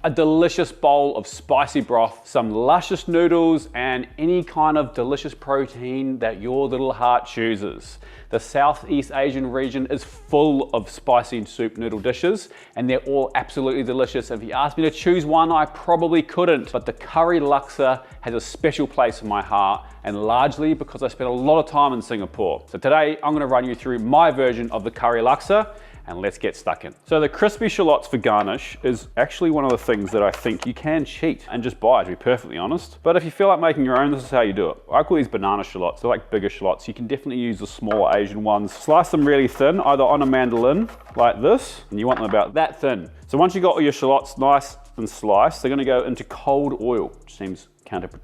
A delicious bowl of spicy broth, some luscious noodles, and any kind of delicious protein that your little heart chooses. The Southeast Asian region is full of spicy soup noodle dishes, and they're all absolutely delicious. If you asked me to choose one, I probably couldn't, but the curry laksa has a special place in my heart, and largely because I spent a lot of time in Singapore. So today, I'm gonna run you through my version of the curry laksa, and let's get stuck in. So the crispy shallots for garnish is actually one of the things that I think you can cheat and just buy, to be perfectly honest. But if you feel like making your own, this is how you do it. I call these banana shallots. They're like bigger shallots. You can definitely use the smaller Asian ones. Slice them really thin, either on a mandolin like this, and you want them about that thin. So once you got all your shallots nice and sliced, they're gonna go into cold oil, which seems counterproductive,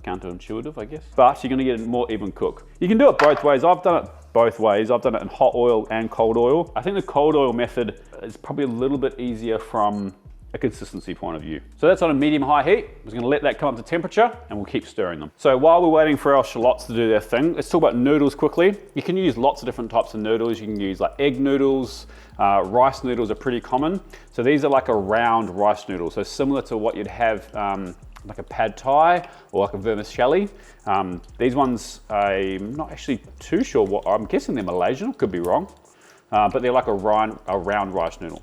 counterintuitive, I guess. But you're gonna get a more even cook. You can do it both ways. I've done it both ways. I've done it in hot oil and cold oil. I think the cold oil method is probably a little bit easier from a consistency point of view. So that's on a medium-high heat. I'm just gonna let that come up to temperature and we'll keep stirring them. So while we're waiting for our shallots to do their thing, let's talk about noodles quickly. You can use lots of different types of noodles. You can use like egg noodles, rice noodles are pretty common. So these are like a round rice noodle. So similar to what you'd have like a pad thai or like a vermicelli. These ones, I'm not actually too sure what, I'm guessing they're Malaysian, could be wrong, but they're like a round rice noodle.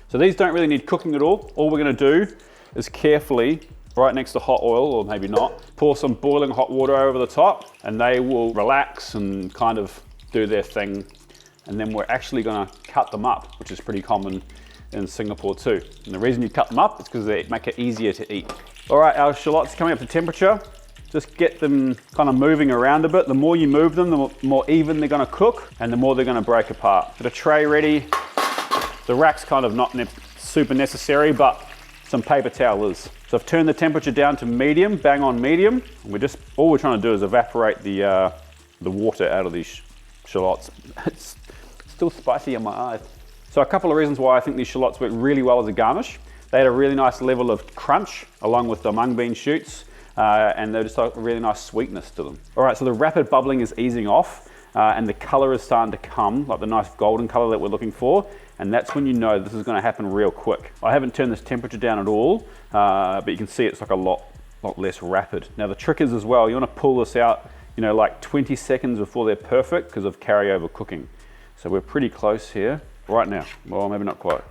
So these don't really need cooking at all. All we're gonna do is carefully, right next to hot oil, or maybe not, pour some boiling hot water over the top, and they will relax and kind of do their thing. And then we're actually gonna cut them up, which is pretty common in Singapore too. And the reason you cut them up is because they make it easier to eat. All right, our shallots coming up to temperature. Just get them kind of moving around a bit. The more you move them, the more even they're gonna cook and the more they're gonna break apart. Get a tray ready. The rack's kind of not super necessary, but some paper towel is. So I've turned the temperature down to medium, bang on medium. And all we're trying to do is evaporate the water out of these shallots. It's still spicy in my eyes. So a couple of reasons why I think these shallots work really well as a garnish. They had a really nice level of crunch along with the mung bean shoots, and they're just like a really nice sweetness to them. All right, so the rapid bubbling is easing off, and the color is starting to come, like the nice golden color that we're looking for, and that's when you know this is gonna happen real quick. I haven't turned this temperature down at all, but you can see it's like a lot less rapid. Now the trick is as well, you wanna pull this out, you know, like 20 seconds before they're perfect because of carryover cooking. So we're pretty close here right now. Well, maybe not quite.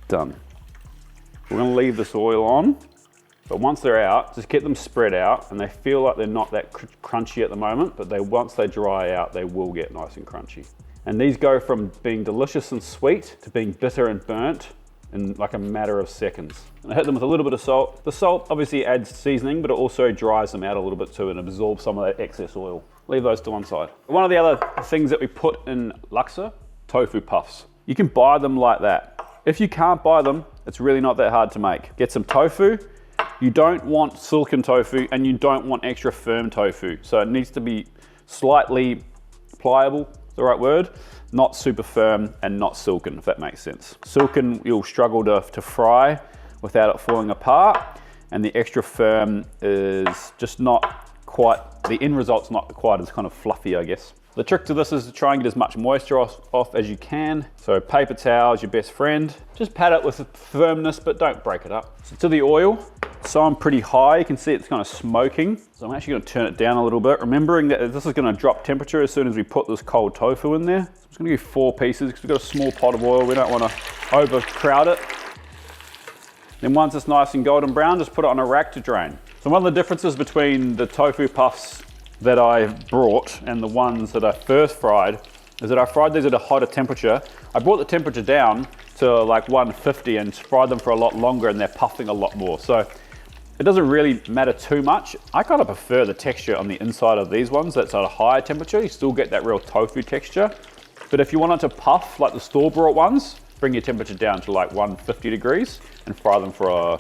Done. We're gonna leave this oil on, but once they're out, just get them spread out, and they feel like they're not that crunchy at the moment, but once they dry out, they will get nice and crunchy. And these go from being delicious and sweet to being bitter and burnt in like a matter of seconds. And I hit them with a little bit of salt. The salt obviously adds seasoning, but it also dries them out a little bit too and absorbs some of that excess oil. Leave those to one side. One of the other things that we put in laksa, tofu puffs. You can buy them like that. If you can't buy them, it's really not that hard to make. Get some tofu. You don't want silken tofu and you don't want extra firm tofu. So it needs to be slightly pliable, is the right word, not super firm and not silken, if that makes sense. Silken, you'll struggle to fry without it falling apart, and the extra firm is just not quite, the end result's not quite as kind of fluffy, I guess. The trick to this is to try and get as much moisture off as you can. So paper towel is your best friend. Just pat it with firmness, but don't break it up. So to the oil, so I'm pretty high. You can see it's kind of smoking. So I'm actually gonna turn it down a little bit, remembering that this is gonna drop temperature as soon as we put this cold tofu in there. So I'm just gonna do 4 pieces because we've got a small pot of oil. We don't wanna overcrowd it. Then once it's nice and golden brown, just put it on a rack to drain. So one of the differences between the tofu puffs that I brought and the ones that I first fried is that I fried these at a hotter temperature. I brought the temperature down to like 150 and fried them for a lot longer, and they're puffing a lot more. So it doesn't really matter too much. I kind of prefer the texture on the inside of these ones that's at a higher temperature. You still get that real tofu texture. But if you want it to puff like the store-bought ones, bring your temperature down to like 150 degrees and fry them for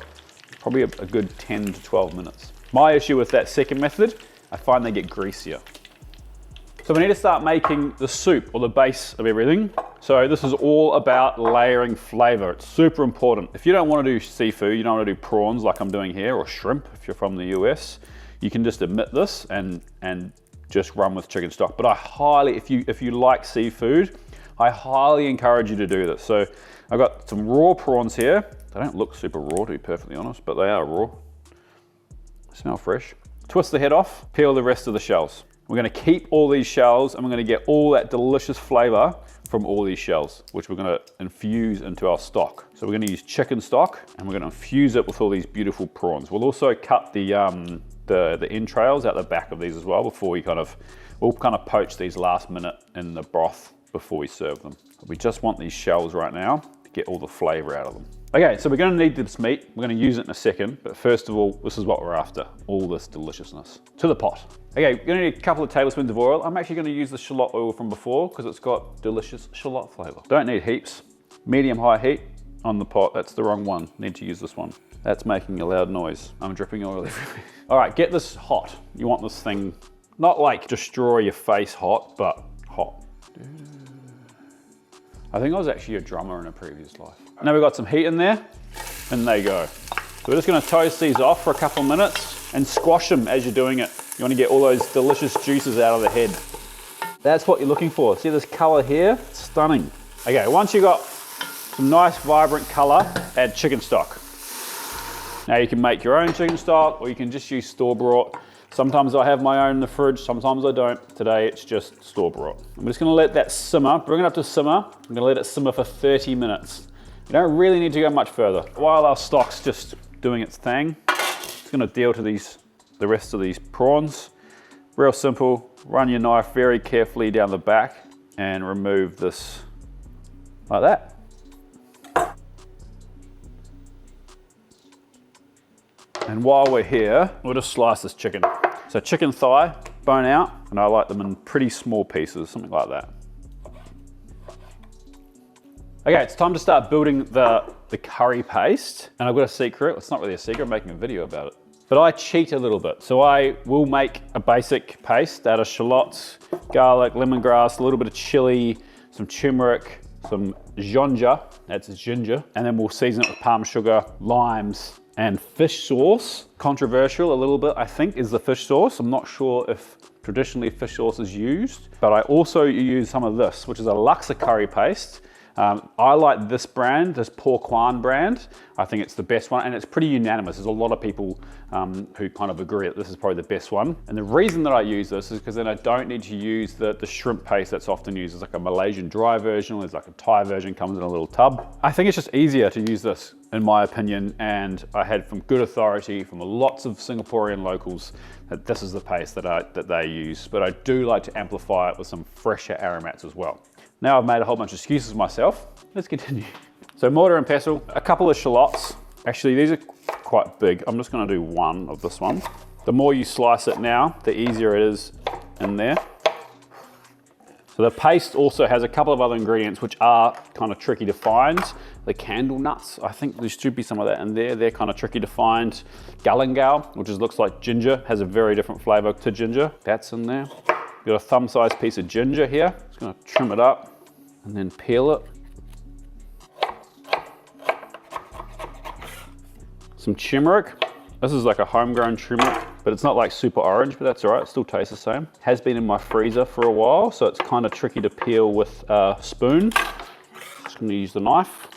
probably a good 10 to 12 minutes. My issue with that second method, I find they get greasier. So we need to start making the soup, or the base of everything. So this is all about layering flavor. It's super important. If you don't want to do seafood, you don't want to do prawns like I'm doing here, or shrimp if you're from the US, you can just omit this and just run with chicken stock. But I highly, if you like seafood, I highly encourage you to do this. So I've got some raw prawns here. They don't look super raw, to be perfectly honest, but they are raw. Smell fresh. Twist the head off, peel the rest of the shells. We're gonna keep all these shells and we're gonna get all that delicious flavor from all these shells, which we're gonna infuse into our stock. So we're gonna use chicken stock and we're gonna infuse it with all these beautiful prawns. We'll also cut the entrails out the back of these as well before we'll kind of poach these last minute in the broth before we serve them. We just want these shells right now to get all the flavor out of them. Okay, so we're gonna need this meat. We're gonna use it in a second, but first of all, this is what we're after, all this deliciousness. To the pot. Okay, we're gonna need a couple of tablespoons of oil. I'm actually gonna use the shallot oil from before because it's got delicious shallot flavor. Don't need heaps. Medium-high heat on the pot. That's the wrong one. Need to use this one. That's making a loud noise. I'm dripping oil everywhere. All right, get this hot. You want this thing, not like destroy your face hot, but hot. I think I was actually a drummer in a previous life. Now we've got some heat in there, and there you go. So we're just gonna toast these off for a couple of minutes and squash them as you're doing it. You wanna get all those delicious juices out of the head. That's what you're looking for. See this color here? It's stunning. Okay, once you got some nice vibrant color, add chicken stock. Now you can make your own chicken stock or you can just use store-bought. Sometimes I have my own in the fridge, sometimes I don't. Today it's just store-bought. I'm just gonna let that simmer, bring it up to simmer. I'm gonna let it simmer for 30 minutes. You don't really need to go much further. While our stock's just doing its thing, it's gonna deal to the rest of these prawns. Real simple, run your knife very carefully down the back and remove this like that. And while we're here, we'll just slice this chicken. So chicken thigh, bone out, and I like them in pretty small pieces, something like that. Okay, it's time to start building the curry paste. And I've got a secret, it's not really a secret, I'm making a video about it. But I cheat a little bit. So I will make a basic paste out of shallots, garlic, lemongrass, a little bit of chili, some turmeric, some ginger, that's ginger, and then we'll season it with palm sugar, limes, and fish sauce. Controversial a little bit, I think, is the fish sauce. I'm not sure if traditionally fish sauce is used, but I also use some of this, which is a Laksa curry paste. I like this brand, this Por Kwan brand. I think it's the best one, and it's pretty unanimous. There's a lot of people who kind of agree that this is probably the best one. And the reason that I use this is because then I don't need to use the shrimp paste that's often used. There's like a Malaysian dry version, or there's like a Thai version, comes in a little tub. I think it's just easier to use this, in my opinion, and I had from good authority from lots of Singaporean locals that this is the paste that they use. But I do like to amplify it with some fresher aromats as well. Now I've made a whole bunch of excuses myself. Let's continue. So mortar and pestle, a couple of shallots. Actually, these are quite big. I'm just gonna do one of this one. The more you slice it now, the easier it is in there. So the paste also has a couple of other ingredients which are kind of tricky to find. The candle nuts, I think there should be some of that in there. They're kind of tricky to find. Galangal, which looks like ginger, has a very different flavor to ginger. That's in there. Got a thumb-sized piece of ginger here. Just gonna trim it up and then peel it. Some turmeric. This is like a homegrown turmeric, but it's not like super orange, but that's all right, it still tastes the same. Has been in my freezer for a while, so it's kind of tricky to peel with a spoon. Just gonna use the knife.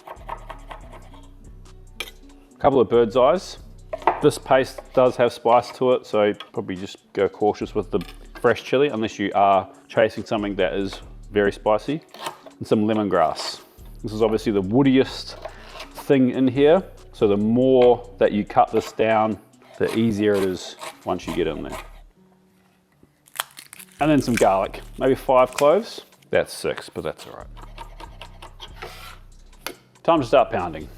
A couple of bird's eyes. This paste does have spice to it, so probably just go cautious with the fresh chili, unless you are chasing something that is very spicy. And some lemongrass. This is obviously the woodiest thing in here, so the more that you cut this down, the easier it is once you get in there. And then some garlic, maybe 5 cloves. That's 6, but that's all right. Time to start pounding.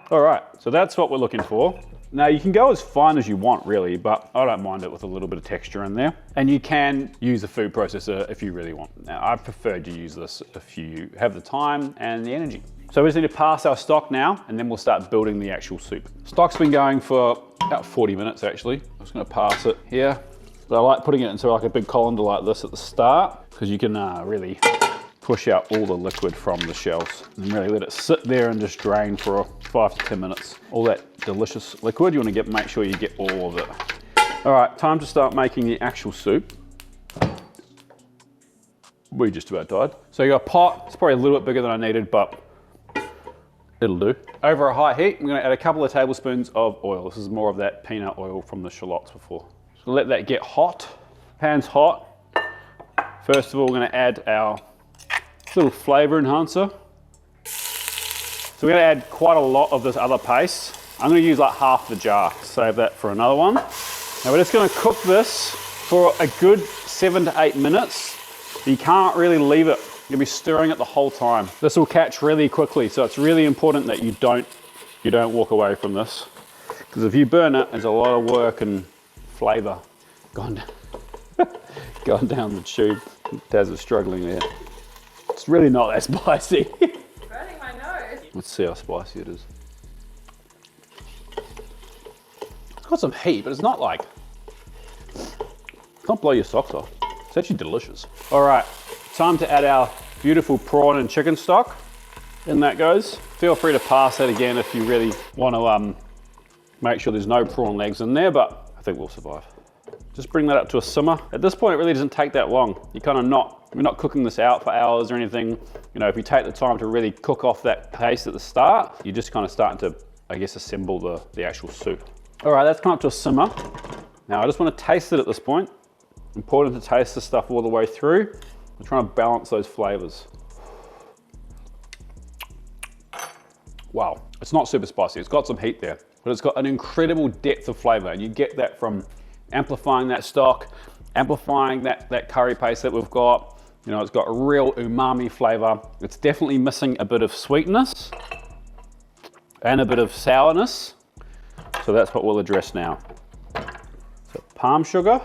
All right, so that's what we're looking for. Now you can go as fine as you want really, but I don't mind it with a little bit of texture in there. And you can use a food processor if you really want. Now I prefer to use this if you have the time and the energy. So we just need to pass our stock now, and then we'll start building the actual soup. Stock's been going for about 40 minutes actually. I'm just gonna pass it here. But I like putting it into like a big colander like this at the start, because you can really push out all the liquid from the shells and really let it sit there and just drain for 5 to 10 minutes. All that delicious liquid, you want to make sure you get all of it. All right, time to start making the actual soup. We just about died. So you got a pot, it's probably a little bit bigger than I needed, but it'll do. Over a high heat, I'm gonna add a couple of tablespoons of oil. This is more of that peanut oil from the shallots before. So let that get hot. Pan's hot. First of all, we're gonna add our little flavor enhancer. So we're gonna add quite a lot of this other paste. I'm gonna use like half the jar, save that for another one. Now we're just gonna cook this for a good 7 to 8 minutes. You can't really leave it. You'll be stirring it the whole time. This will catch really quickly, so it's really important that you don't walk away from this. Because if you burn it, there's a lot of work and flavor gone down the tube. Dazz is struggling there. It's really not that spicy. Burning my nose. Let's see how spicy it is. It's got some heat, but it's not like, can't blow your socks off. It's actually delicious. All right, time to add our beautiful prawn and chicken stock. In that goes. Feel free to pass that again if you really want to make sure there's no prawn legs in there, but I think we'll survive. Just bring that up to a simmer. At this point, it really doesn't take that long. We're not cooking this out for hours or anything. You know, if you take the time to really cook off that paste at the start, you're just kind of starting to, I guess, assemble the actual soup. All right, that's come up to a simmer. Now I just want to taste it at this point. Important to taste the stuff all the way through. I'm trying to balance those flavors. Wow, it's not super spicy. It's got some heat there, but it's got an incredible depth of flavor, and you get that from amplifying that stock, amplifying that curry paste that we've got. You know, it's got a real umami flavor. It's definitely missing a bit of sweetness and a bit of sourness. So that's what we'll address now. So palm sugar.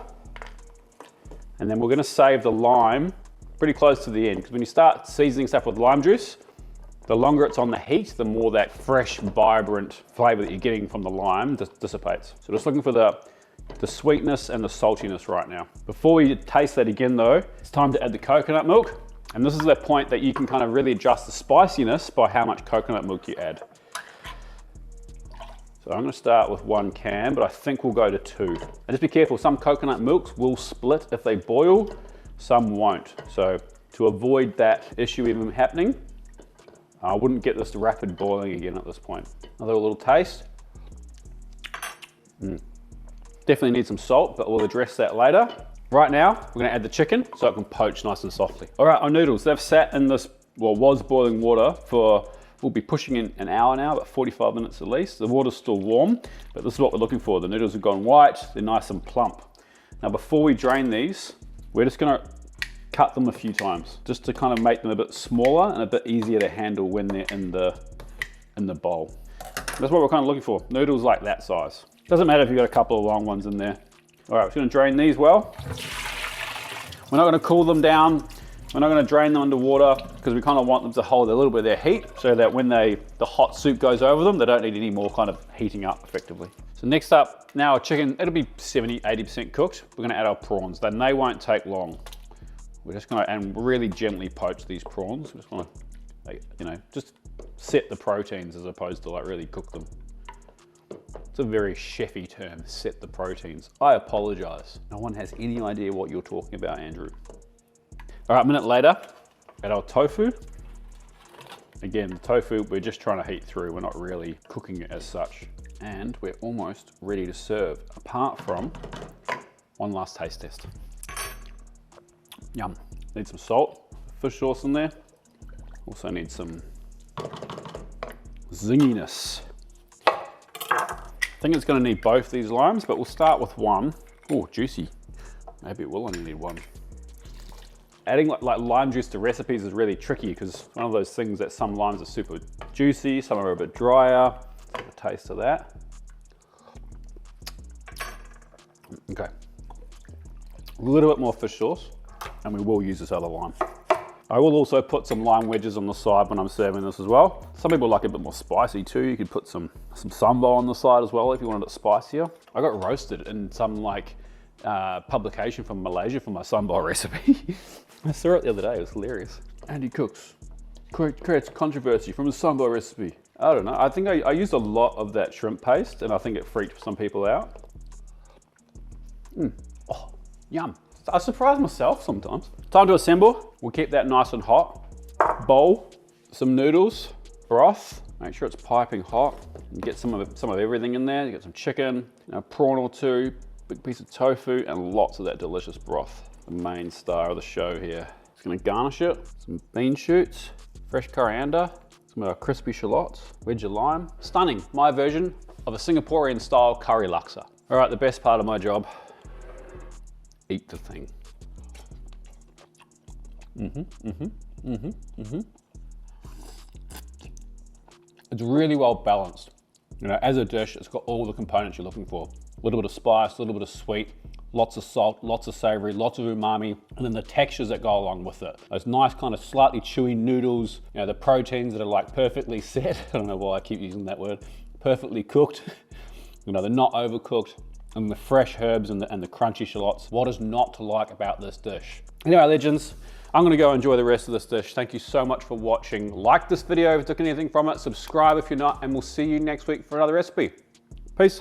And then we're gonna save the lime pretty close to the end, because when you start seasoning stuff with lime juice, the longer it's on the heat, the more that fresh, vibrant flavor that you're getting from the lime dissipates. So just looking for the sweetness and the saltiness right now. Before we taste that again though, it's time to add the coconut milk. And this is the point that you can kind of really adjust the spiciness by how much coconut milk you add. So I'm gonna start with 1 can, but I think we'll go to 2. And just be careful, some coconut milks will split if they boil, some won't. So to avoid that issue even happening, I wouldn't get this rapid boiling again at this point. Another little taste. Definitely need some salt, but we'll address that later. Right now, we're gonna add the chicken so it can poach nice and softly. All right, our noodles, they've sat in this, was boiling water for, we'll be pushing in an hour now, about 45 minutes at least. The water's still warm, but this is what we're looking for. The noodles have gone white, they're nice and plump. Now before we drain these, we're just gonna cut them a few times, just to kind of make them a bit smaller and a bit easier to handle when they're in the bowl. That's what we're kind of looking for, noodles like that size. Doesn't matter if you've got a couple of long ones in there. All right, we're gonna drain these well. We're not gonna cool them down. We're not gonna drain them underwater because we kind of want them to hold a little bit of their heat so that when the hot soup goes over them, they don't need any more kind of heating up effectively. So next up, now our chicken, it'll be 70, 80% cooked. We're gonna add our prawns, then they won't take long. We're just gonna, and really gently poach these prawns. We just wanna, you know, just set the proteins as opposed to like really cook them. It's a very chefy term, set the proteins. I apologize. No one has any idea what you're talking about, Andrew. All right, a minute later, add our tofu. Again, the tofu, we're just trying to heat through. We're not really cooking it as such. And we're almost ready to serve, apart from one last taste test. Yum. Need some salt, fish sauce in there. Also need some zinginess. I think it's gonna need both these limes, but we'll start with one. Oh, juicy. Maybe it will only need one. Adding like lime juice to recipes is really tricky because it's one of those things that some limes are super juicy, some are a bit drier. Let's have a taste of that. Okay. A little bit more fish sauce, and we will use this other lime. I will also put some lime wedges on the side when I'm serving this as well. Some people like it a bit more spicy too. You could put some sambal on the side as well if you wanted it spicier. I got roasted in some like publication from Malaysia for my sambal recipe. I saw it the other day, it was hilarious. Andy Cooks creates controversy from a sambal recipe. I don't know, I think I used a lot of that shrimp paste and I think it freaked some people out. Oh, yum. I surprise myself sometimes. Time to assemble. We'll keep that nice and hot. Bowl, some noodles, broth. Make sure it's piping hot. And get some of everything in there. You get some chicken, a prawn or two, big piece of tofu, and lots of that delicious broth. The main star of the show here. Just gonna garnish it. Some bean shoots, fresh coriander, some of our crispy shallots, wedge of lime. Stunning, my version of a Singaporean style curry laksa. All right, the best part of my job. Eat the thing. It's really well balanced. You know, as a dish, it's got all the components you're looking for. A little bit of spice, a little bit of sweet, lots of salt, lots of savory, lots of umami, and then the textures that go along with it. Those nice kind of slightly chewy noodles, you know, the proteins that are like perfectly set. I don't know why I keep using that word. Perfectly cooked. You know, they're not overcooked. And the fresh herbs and the crunchy shallots. What is not to like about this dish? Anyway, legends, I'm gonna go enjoy the rest of this dish. Thank you so much for watching. Like this video if you took anything from it, subscribe if you're not, and we'll see you next week for another recipe. Peace.